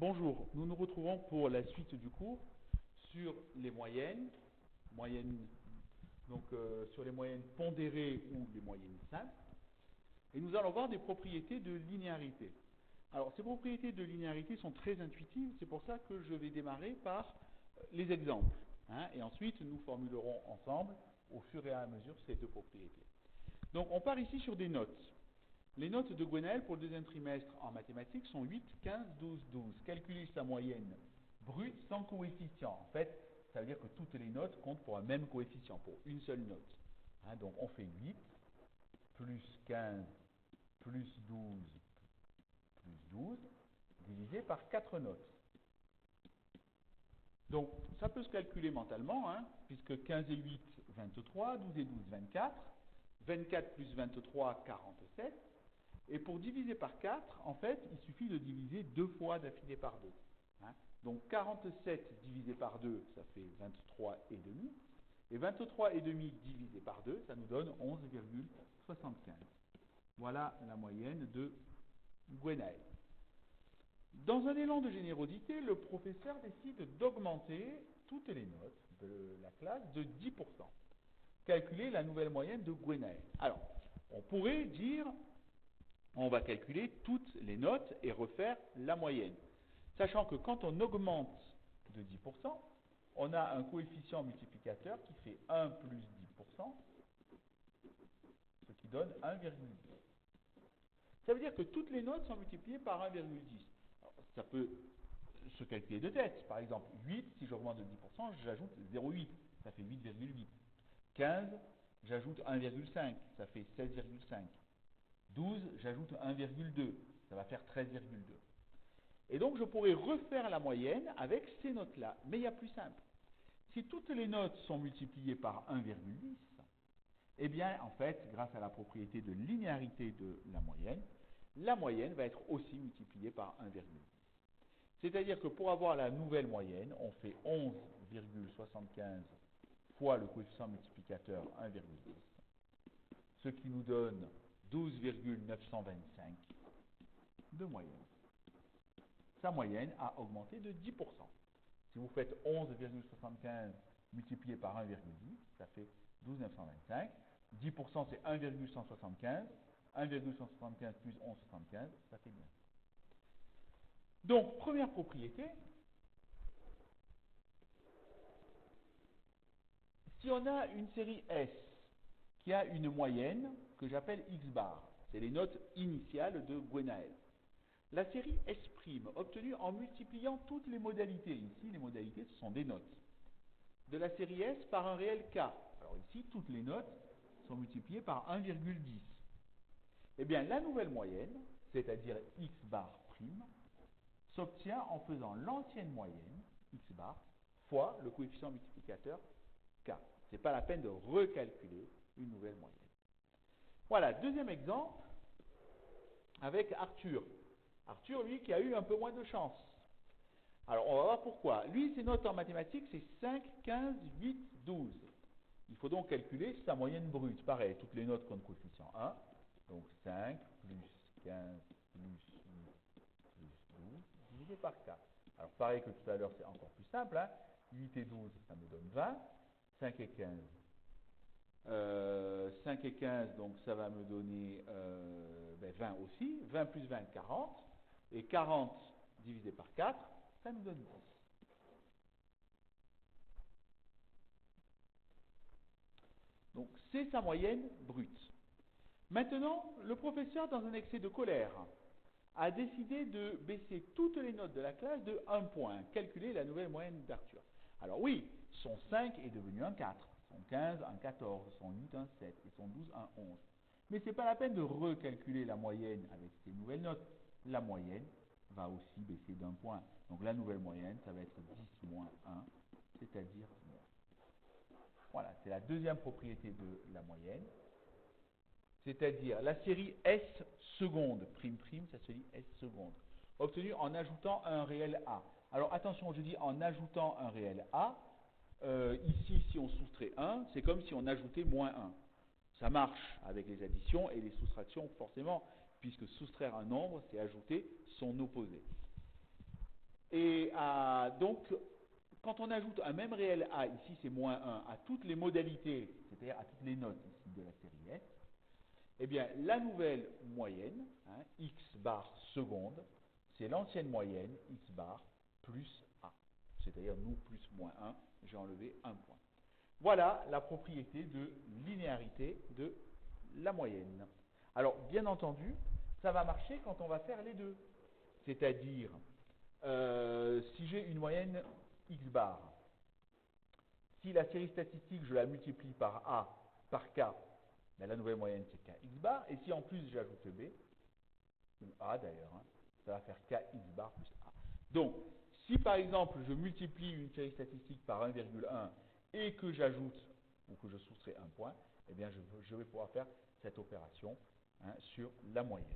Bonjour, nous nous retrouvons pour la suite du cours sur les sur les moyennes pondérées ou les moyennes simples, et nous allons voir des propriétés de linéarité. Alors, ces propriétés de linéarité sont très intuitives, c'est pour ça que je vais démarrer par les exemples, et ensuite nous formulerons ensemble, au fur et à mesure, ces deux propriétés. Donc, on part ici sur des notes. Les notes de Gwenaël pour le deuxième trimestre en mathématiques sont 8, 15, 12, 12. Calculer sa moyenne brute sans coefficient. En fait, ça veut dire que toutes les notes comptent pour un même coefficient, pour une seule note. Donc on fait 8, plus 15, plus 12, plus 12, divisé par 4 notes. Donc ça peut se calculer mentalement, puisque 15 et 8, 23, 12 et 12, 24, 24 plus 23, 47. Et pour diviser par 4, en fait, il suffit de diviser deux fois d'affilée par 2. Donc 47 divisé par 2, ça fait 23 et demi. Et 23 et demi divisé par 2, ça nous donne 11,75. Voilà la moyenne de Gwenaël. Dans un élan de générosité, le professeur décide d'augmenter toutes les notes de la classe de 10%. Calculer la nouvelle moyenne de Gwenaël. Alors, on pourrait dire, on va calculer toutes les notes et refaire la moyenne. Sachant que quand on augmente de 10%, on a un coefficient multiplicateur qui fait 1 plus 10%, ce qui donne 1,10. Ça veut dire que toutes les notes sont multipliées par 1,10. Ça peut se calculer de tête. Par exemple, 8, si j'augmente de 10%, j'ajoute 0,8, ça fait 8,8. 15, j'ajoute 1,5, ça fait 16,5. 12, j'ajoute 1,2, ça va faire 13,2. Et donc, je pourrais refaire la moyenne avec ces notes-là. Mais il y a plus simple. Si toutes les notes sont multipliées par 1,10, eh bien, en fait, grâce à la propriété de linéarité de la moyenne va être aussi multipliée par 1,10. C'est-à-dire que pour avoir la nouvelle moyenne, on fait 11,75 fois le coefficient multiplicateur 1,10, ce qui nous donne 12,925 de moyenne. Sa moyenne a augmenté de 10%. Si vous faites 11,75 multiplié par 1,10, ça fait 12,925. 10% c'est 1,175. 1,175 plus 11,75, ça fait bien. Donc, première propriété, si on a une série S qui a une moyenne que j'appelle X bar, c'est les notes initiales de Gwenaël. La série S' obtenue en multipliant toutes les modalités, ici les modalités ce sont des notes, de la série S par un réel K. Alors ici toutes les notes sont multipliées par 1,10. Eh bien la nouvelle moyenne, c'est-à-dire X bar prime, s'obtient en faisant l'ancienne moyenne, X bar, fois le coefficient multiplicateur K. Ce n'est pas la peine de recalculer une nouvelle moyenne. Voilà, deuxième exemple, avec Arthur. Arthur, lui, qui a eu un peu moins de chance. Alors, on va voir pourquoi. Lui, ses notes en mathématiques, c'est 5, 15, 8, 12. Il faut donc calculer sa moyenne brute. Pareil, toutes les notes comptent coefficient 1. Donc, 5 plus 15 plus 8 plus 12 divisé par 4. Alors, pareil que tout à l'heure, c'est encore plus simple. 8 et 12, ça me donne 20. 5 et 15. 5 et 15, donc ça va me donner 20 aussi. 20 plus 20, 40. Et 40 divisé par 4, ça nous donne 10. Donc c'est sa moyenne brute. Maintenant, le professeur, dans un excès de colère, a décidé de baisser toutes les notes de la classe de 1 point, calculer la nouvelle moyenne d'Arthur. Alors oui, son 5 est devenu un 4, son 15 un 14, son 8 un 7 et son 12 un 11. Mais ce n'est pas la peine de recalculer la moyenne avec ces nouvelles notes. La moyenne va aussi baisser d'un point. Donc la nouvelle moyenne, ça va être 10 moins 1, c'est-à-dire 9. Voilà, c'est la deuxième propriété de la moyenne. C'est-à-dire la série S seconde, prime, ça se dit S seconde, obtenue en ajoutant un réel A. Alors attention, je dis en ajoutant un réel A. Ici, si on soustrait 1, c'est comme si on ajoutait moins 1. Ça marche avec les additions et les soustractions, forcément, puisque soustraire un nombre, c'est ajouter son opposé. Et donc, quand on ajoute un même réel A, ici c'est moins 1, à toutes les modalités, c'est-à-dire à toutes les notes ici de la série S, eh bien, la nouvelle moyenne, hein, x bar seconde, c'est l'ancienne moyenne, x bar plus A. C'est-à-dire nous plus moins 1, j'ai enlevé un point. Voilà la propriété de linéarité de la moyenne. Alors, bien entendu, ça va marcher quand on va faire les deux. C'est-à-dire, si j'ai une moyenne x bar, si la série statistique, je la multiplie par A, par K, ben, la nouvelle moyenne c'est kx bar, et si en plus j'ajoute B, ou A d'ailleurs, hein, ça va faire kx bar plus A. Donc, si par exemple je multiplie une série statistique par 1,1 et que j'ajoute, ou que je soustrais un point, eh bien je vais pouvoir faire cette opération, hein, sur la moyenne.